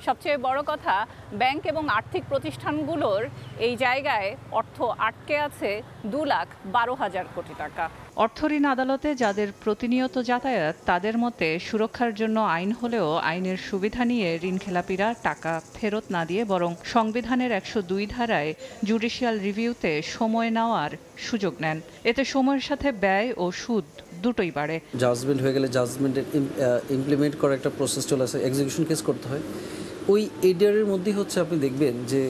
সবচেয়ে বড় কথা, ব্যাংক এবং আর্থিক প্রতিষ্ঠানগুলোর এই জায়গায় অর্থ আটকে আছে 2,12,000 কোটি টাকা। অর্থঋণ আদালতে যাদের প্রতিনিয়ত যাতায়াত, তাদের মতে সুরক্ষার জন্য আইন হলেও আইনের সুবিধা নিয়ে ঋণখেলাপিরা টাকা ফেরত না দিয়ে বরং সংবিধানের 102 ধারায় জুডিশিয়াল রিভিউতে সময় নেওয়ার সুযোগ নেন। এতে সময়ের সাথে ব্যয় ও সুদ দুটোই বাড়ে। জাজমেন্ট হয়ে গেলে জাজমেন্টের ইমপ্লিমেন্ট করার একটা প্রসেস চলে আসে, এক্সিকিউশন কেস করতে হয়। ওই এডিআরের মধ্যেই হচ্ছে আপনি দেখবেন যে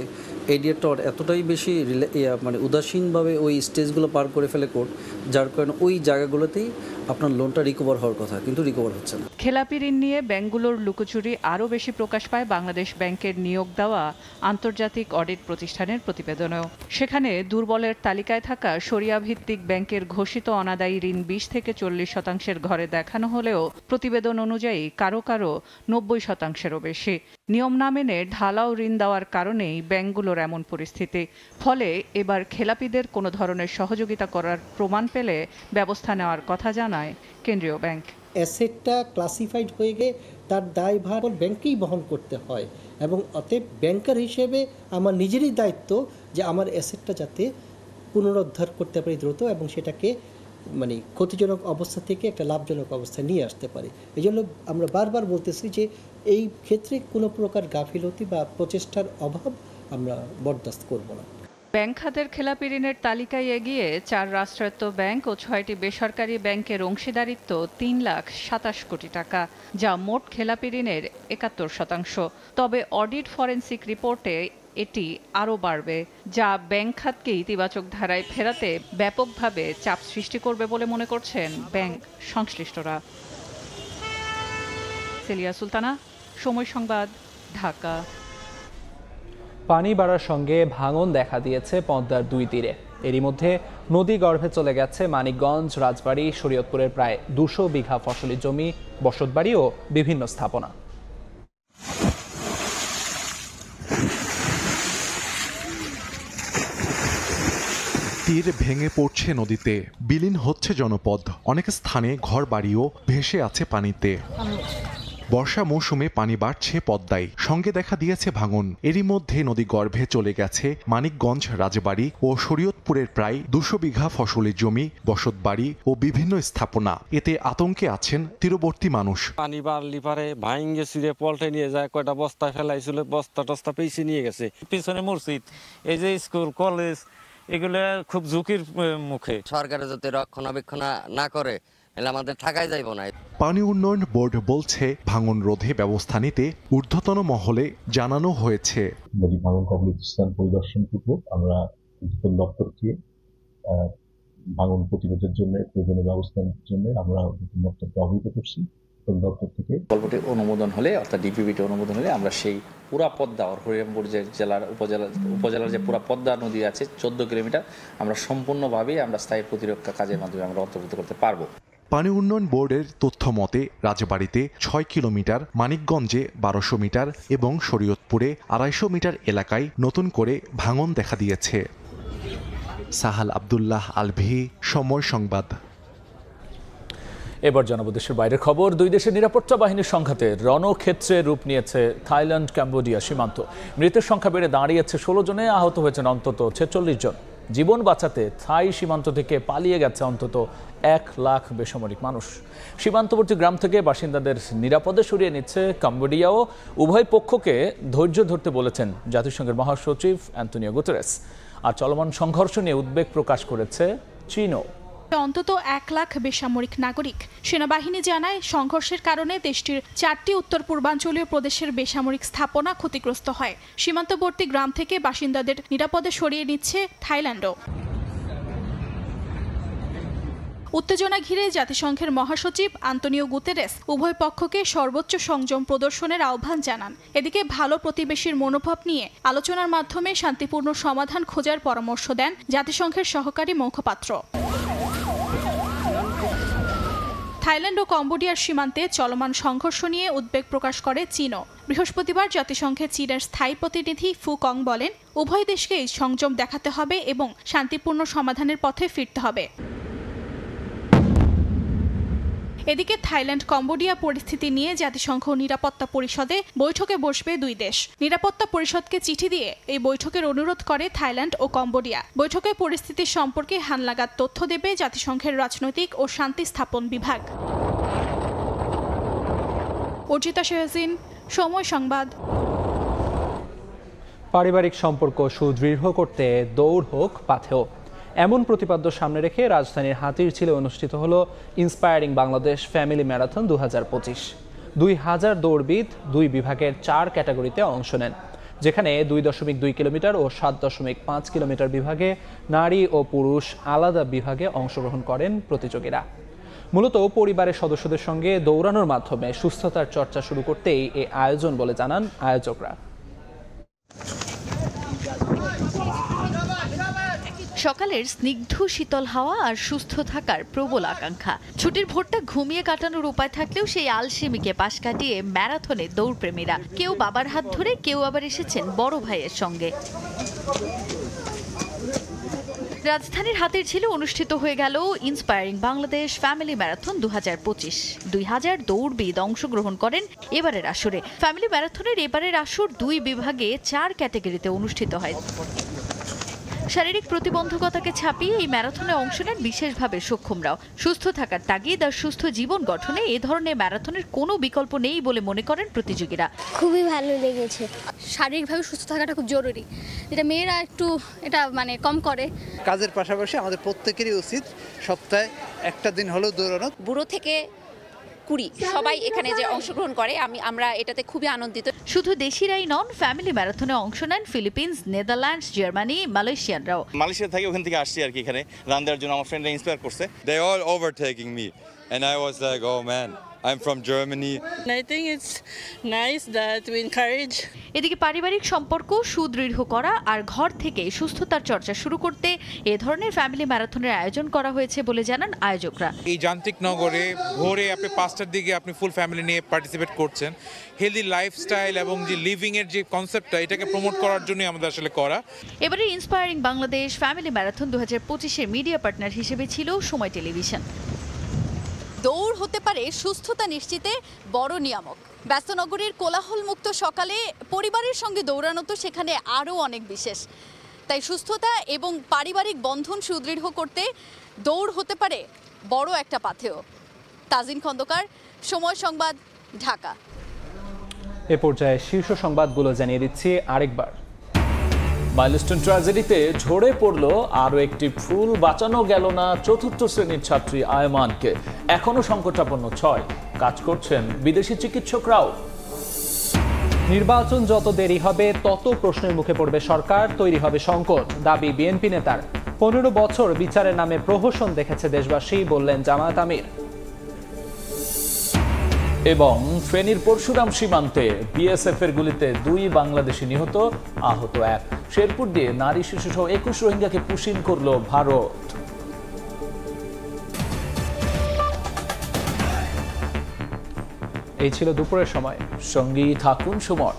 এডিআরটা এতটাই বেশি মানে উদাসীনভাবে ওই স্টেজগুলো পার করে ফেলে কোর্ট, যার কারণে ওই জায়গাগুলোতেই আপনার লোনটা রিকভার হওয়ার কথা, কিন্তু রিকভার হচ্ছে না। খেলাপি ঋণ নিয়ে ব্যাংকগুলোর লুকোচুরি আরও বেশি প্রকাশ পায় বাংলাদেশ ব্যাংকের নিয়োগ দেওয়া আন্তর্জাতিক অডিট প্রতিষ্ঠানের প্রতিবেদনেও। সেখানে দুর্বলের তালিকায় থাকা শরিয়া ভিত্তিক ব্যাংকের ঘোষিত অনাদায়ী ঋণ 20 থেকে 40% ঘরে দেখানো হলেও প্রতিবেদন অনুযায়ী কারো কারো 90%-এরও বেশি। নিয়ম না মেনে ঢালাও ঋণ দেওয়ার কারণেই ব্যাংকগুলোর এমন পরিস্থিতি। ফলে এবার খেলাপিদের কোনো ধরনের সহযোগিতা করার প্রমাণ পেলে ব্যবস্থা নেওয়ার কথা জানায় কেন্দ্রীয় ব্যাংক। অ্যাসেটটা ক্লাসিফাইড হয়ে গিয়ে তার দায়ভার ব্যাংকেই বহন করতে হয় এবং অতএব ব্যাংকার হিসেবে আমার নিজেরই দায়িত্ব যে আমার অ্যাসেটটা যাতে পুনরুদ্ধার করতে পারি দ্রুত এবং সেটাকে মানে ক্ষতিজনক অবস্থা থেকে একটা লাভজনক অবস্থায় নিয়ে আসতে পারি। এই জন্য আমরা বারবার বলতেছি যে এই ক্ষেত্রে কোনো প্রকার গাফিলতি বা প্রচেষ্টার অভাব আমরা বরদাস্ত করব না। ব্যাংক খাতের খেলাপি ঋণের তালিকায় এগিয়ে 4 রাষ্ট্রায়ত্ত ব্যাংক ও 6টি বেসরকারি ব্যাংকের অংশীদারিত্ব 3,27,000 কোটি টাকা, যা মোট খেলাপি ঋণের 71%। তবে অডিট ফরেন্সিক রিপোর্টে এটি আরও বাড়বে, যা ব্যাংক খাতকে ইতিবাচক ধারায় ফেরাতে ব্যাপকভাবে চাপ সৃষ্টি করবে বলে মনে করছেন ব্যাংক সংশ্লিষ্টরা। সেলিয়া সুলতানা, সময় সংবাদ, ঢাকা। পানি বাড়ার সঙ্গে ভাঙন দেখা দিয়েছে পদ্মার 2 তীরে। এরই মধ্যে নদী গর্ভে চলে গেছে মানিকগঞ্জ, রাজবাড়ী, শরীয়তপুরের প্রায় 200 বিঘা ফসলি জমি, বসতবাড়ি ও বিভিন্ন স্থাপনা। তীর ভেঙে পড়ছে নদীতে, বিলীন হচ্ছে জনপদ, অনেক স্থানে ঘর বাড়িও ভেসে আছে পানিতে। বর্ষা মৌসুমে পানি বাড়ছে পদ্মায়, সঙ্গে দেখা দিয়েছে ভাঙন। এরই মধ্যে নদী গর্ভে চলে গেছে মানিকগঞ্জ, রাজবাড়ী ও শরীয়তপুরের প্রায় 200 বিঘা ফসলি জমি, বসতবাড়ি ও বিভিন্ন স্থাপনা। এতে আতঙ্কে আছেন তীরবর্তী মানুষ। পানি বাড়লি পারে ভাঙে ছিঁড়ে পল্টে নিয়ে যায়, কয়টা বস্তা ফেলাইছিল, বস্তা টস্তা পেয়েছে নিয়ে গেছে। পিছনে মসজিদ, এই যে স্কুল কলেজ, এগুলো খুব ঝুঁকির মুখে। সরকারে যদি রক্ষণাবেক্ষণ না করে আমাদের থাকাই যাইব না। পানি উন্নয়ন বোর্ড বলছে ভাঙন রোধে ব্যবস্থা নিতে ঊর্ধ্বতন মহলে জানানো হয়েছে। নদী ভাঙন কবলিত স্থান পরিদর্শন করব আমরা, ঊর্ধ্বতন দপ্তরকে ভাঙন প্রতিরোধের জন্য প্রয়োজনীয় ব্যবস্থার জন্য আমরা ঊর্ধ্বতন দপ্তরকে অবহিত করছি। দপ্তর থেকে প্রকল্পটি অনুমোদন হলে, অর্থাৎ ডিপিপিটি অনুমোদন হলে আমরা সেই পুরা পদ্মা হরিরামপুর যে উপজেলার যে পুরা পদ্মা নদী আছে 14 কিলোমিটার, আমরা সম্পূর্ণভাবে আমরা স্থায়ী প্রতিরক্ষা কাজের মাধ্যমে আমরা অন্তর্ভুক্ত করতে পারবো। পানি উন্নয়ন বোর্ডের তথ্য মতে রাজবাড়ীতে 6 কিলোমিটার, মানিকগঞ্জে 1200 মিটার এবং শরীয়তপুরে 250 মিটার এলাকায় নতুন করে ভাঙন দেখা দিয়েছে। সাহাল আব্দুল্লাহ আলভি, সময় সংবাদ। এবার জানাবো দেশের বাইরের খবর। দুই দেশের নিরাপত্তা বাহিনীর সংঘাতে রণক্ষেত্রে রূপ নিয়েছে থাইল্যান্ড কম্বোডিয়া সীমান্ত। মৃতের সংখ্যা বেড়ে দাঁড়িয়েছে 16 জনে, আহত হয়েছেন অন্তত 46 জন। জীবন বাঁচাতে থাই সীমান্ত থেকে পালিয়ে গেছে অন্তত 1 লাখ বেসামরিক মানুষ। সীমান্তবর্তী গ্রাম থেকে বাসিন্দাদের নিরাপদে সরিয়ে নিচ্ছে কম্বোডিয়াও। উভয় পক্ষকে ধৈর্য ধরতে বলেছেন জাতিসংঘের মহাসচিব অ্যান্টনিও গুতেরেস। আর চলমান সংঘর্ষ নিয়ে উদ্বেগ প্রকাশ করেছে চীনও। অন্তত 1 লাখ বেসামরিক নাগরিক। সেনাবাহিনী জানায় সংঘর্ষের কারণে দেশটির 4টি উত্তর পূর্বাঞ্চলীয় প্রদেশের বেসামরিক স্থাপনা ক্ষতিগ্রস্ত হয়। সীমান্তবর্তী গ্রাম থেকে বাসিন্দাদের নিরাপদে সরিয়ে নিচ্ছে থাইল্যান্ডও। উত্তেজনা ঘিরে জাতিসংঘের মহাসচিব আন্তোনিও গুতেরেস উভয় পক্ষকে সর্বোচ্চ সংযম প্রদর্শনের আহ্বান জানান। এদিকে ভালো প্রতিবেশীর মনোভাব নিয়ে আলোচনার মাধ্যমে শান্তিপূর্ণ সমাধান খোঁজার পরামর্শ দেন জাতিসংঘের সহকারী মুখপাত্র। থাইল্যান্ড ও কম্বোডিয়ার সীমান্তে চলমান সংঘর্ষ নিয়ে উদ্বেগ প্রকাশ করে চীনও। বৃহস্পতিবার জাতিসংঘে চীনের স্থায়ী প্রতিনিধি ফু কং বলেন, উভয় দেশকেই সংযম দেখাতে হবে এবং শান্তিপূর্ণ সমাধানের পথে ফিরতে হবে। এদিকে থাইল্যান্ড কম্বোডিয়া পরিস্থিতি নিয়ে জাতিসংঘ নিরাপত্তা পরিষদে বৈঠকে বসবে দুই দেশ। নিরাপত্তা পরিষদকে চিঠি দিয়ে এই বৈঠকের অনুরোধ করে থাইল্যান্ড ও কম্বোডিয়া। বৈঠকে পরিস্থিতির সম্পর্কে হালনাগাদ তথ্য দেবে জাতিসংঘের রাজনৈতিক ও শান্তি স্থাপন বিভাগ। অর্জিতা শেহজিন, সময় সংবাদ। পারিবারিক সম্পর্ক সুদৃঢ় করতে দৌড় হোক পাথেয়, এমন প্রতিপাদ্য সামনে রেখে রাজধানীর হাতিরঝিলে অনুষ্ঠিত হলো ইন্সপায়ারিং বাংলাদেশ ফ্যামিলি ম্যারাথন 2025। 2000 দৌড়বিদ 2 বিভাগের 4 ক্যাটাগরিতে অংশ নেন, যেখানে 2.2 কিলোমিটার ও 7.5 কিলোমিটার বিভাগে নারী ও পুরুষ আলাদা বিভাগে অংশগ্রহণ করেন প্রতিযোগীরা। মূলত পরিবারের সদস্যদের সঙ্গে দৌড়ানোর মাধ্যমে সুস্থতার চর্চা শুরু করতেই এই আয়োজন বলে জানান আয়োজকরা। সকালের স্নিগ্ধ শীতল হাওয়া আর সুস্থ থাকার প্রবল আকাঙ্ক্ষা। ছুটির ভোরটা ঘুমিয়ে কাটানোর উপায় থাকলেও সেই আলসেমিকে পাশ কাটিয়ে ম্যারাথনে দৌড়প্রেমীরা। কেউ বাবার হাত ধরে, কেউ আবার এসেছেন বড় ভাইয়ের সঙ্গে। রাজধানীর হাতিরঝিলে অনুষ্ঠিত হয়ে গেল ইন্সপায়ারিং বাংলাদেশ ফ্যামিলি ম্যারাথন 2025। 2000 দৌড়বিদ অংশগ্রহণ করেন এবারের আসরে। ফ্যামিলি ম্যারাথনের এবারের আসর 2 বিভাগে 4 ক্যাটাগরিতে অনুষ্ঠিত হয়। শারীরিক প্রতিবন্ধকতাকে ছাপিয়ে এই ম্যারাথনে অংশ নেন বিশেষভাবে সক্ষমরাও। সুস্থ থাকার তাগিদ আর সুস্থ জীবন গঠনে এ ধরনের ম্যারাথনের কোনো বিকল্প নেই বলে মনে করেন প্রতিযোগীরা। খুবই ভালো লেগেছে। শারীরিকভাবে সুস্থ থাকাটা খুব জরুরি, যেটা মেয়েরা একটু এটা কম করে। কাজের পাশাপাশি আমাদের প্রত্যেকেরই উচিত সপ্তাহে একটা দিন হলেও দৌড়ানো। বুড়ো থেকে কুড়ি সবাই এখানে যে অংশগ্রহণ করে আমরা এটাতে খুবই আনন্দিত। শুধু দেশিরাই নন, ফ্যামিলি ম্যারাথনে অংশ নেন ফিলিপিন্স, নেদারল্যান্ডস, জার্মানি, মালয়েশিয়ানরাও। মালয়েশিয়া থেকে ওখান থেকে আসছি আর কি, এখানে রান দেওয়ার জন্য আমার ফ্রেন্ডরা ইন্সপায়ার করছে। They all overtaking me and I was like, oh man, I'm from Germany. I think it's nice that we encourage. এদিকে পারিবারিক সম্পর্ক সুদৃঢ় করা আর ঘর থেকে সুস্থতার চর্চা শুরু করতে এ ধরনের ফ্যামিলি ম্যারাথনের আয়োজন করা হয়েছে বলে জানান আয়োজকরা। এই যান্ত্রিক নগরে ভোরে আপনি 5টার দিকে আপনি ফুল ফ্যামিলি নিয়ে পার্টিসিপেট করছেন। হেলদি লাইফস্টাইল এবং যে লিভিং এর যে কনসেপ্টটা, এটাকে প্রমোট করার জন্য আমাদের আসলে করা। এবারে ইন্সপায়ারিং বাংলাদেশ ফ্যামিলি ম্যারাথন 2025-এর মিডিয়া পার্টনার হিসেবে ছিল সময় টেলিভিশন। দৌড় হতে পারে সুস্থতা নিশ্চিতে বড় নিয়ামক। ব্যস্ত নগরীর কোলাহলমুক্ত সকালে পরিবারের সঙ্গে দৌড়ানো তো সেখানে আরও অনেক বিশেষ। তাই সুস্থতা এবং পারিবারিক বন্ধন সুদৃঢ় করতে দৌড় হতে পারে বড় একটা পাথেয়। তাজিন খন্দকার, সময় সংবাদ, ঢাকা। এ পর্যায়ে শীর্ষ সংবাদগুলো জানিয়ে দিচ্ছি আরেকবার। মাইলস্টোন ট্র্যাজেডিতে ঝরে পড়ল আরও একটি ফুল। বাঁচানো গেল না 4র্থ শ্রেণীর ছাত্রী আয়মানকে। এখনও সংকটাপন্ন 6। কাজ করছেন বিদেশি চিকিৎসকরাও। নির্বাচন যত দেরি হবে তত প্রশ্নের মুখে পড়বে সরকার, তৈরি হবে সংকট, দাবি বিএনপি নেতার। 15 বছর বিচারের নামে প্রহসন দেখেছে দেশবাসী, বললেন জামায়াত আমির। এবং ফেনীর পরশুরাম সীমান্তে বিএসএফের গুলিতে 2 বাংলাদেশি নিহত, আহত 1। শেরপুর দিয়ে নারী শিশুসহ 21 রোহিঙ্গাকে পুশিন করল ভারত। এই ছিল দুপুরের সময়। সঙ্গী থাকুন সময়।